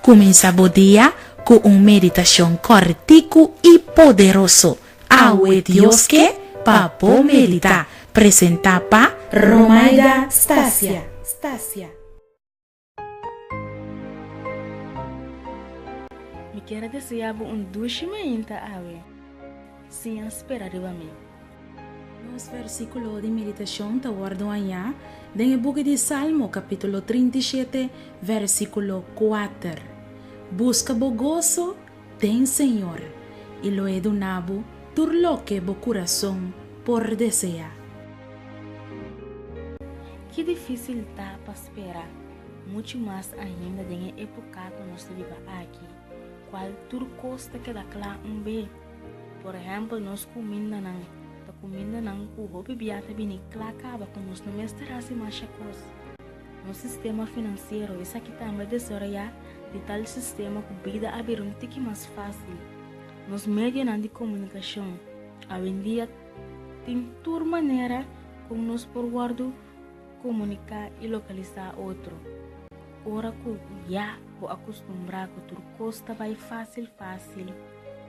Começa o dia com meditação Kòrtiku e Poderoso. Awe Dios que papo medita. Presentá pa Romaida Stasia. Me quero desejar duche ainda, awe. SIÑA SPERA RIBA. Nos versículos de meditação da guardo amanhã, no book de Salmo, capítulo 37, versículo 4. Busca bo gozo, den SEÑOR, e lo é dunabo, turloque bo kurason, por desear. Que difícil tá para esperar, muito mais ainda na época que nós vivemos aqui, qual tur costa que dá lá bem. Por exemplo, nós comida não o hobby biata bem claro acaba com nós não mestre mais coisa. No sistema financeiro, isso aqui também deseja de tal sistema que vida abrir tique mais fácil. Nos meios de comunicação, hoje em dia tem toda maneira como nós por guardo comunicar e localizar outro. Ora que já vou acostumbrar que tudo costa vai fácil,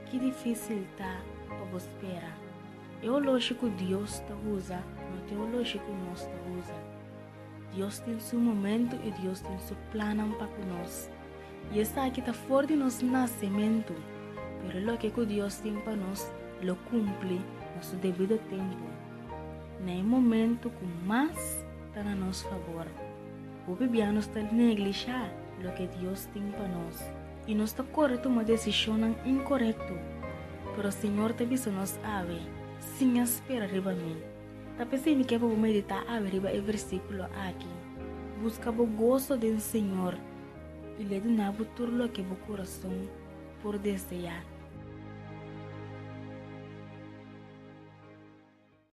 que difícil tá para você esperar. É o lógico que Deus te usa, não é o lógico que nós te usa. Deus tem seu momento e Deus tem seu plano para nós. E essa aqui está fora de nosso nascimento, mas o que Deus tem para nós, lo cumpre no seu devido tempo. No momento que mais está a nosso favor. O bebê não está negligenciar o que Deus tem para nós. E nós está correto uma decisão incorreta. Pero o Senhor te avisou nós ave, SIÑA SPERA RIBA. Tá pensando que vou meditar arriba o versículo aqui. Busca o gozo do Senhor e lhe dunabo tudo que o coração por desejar.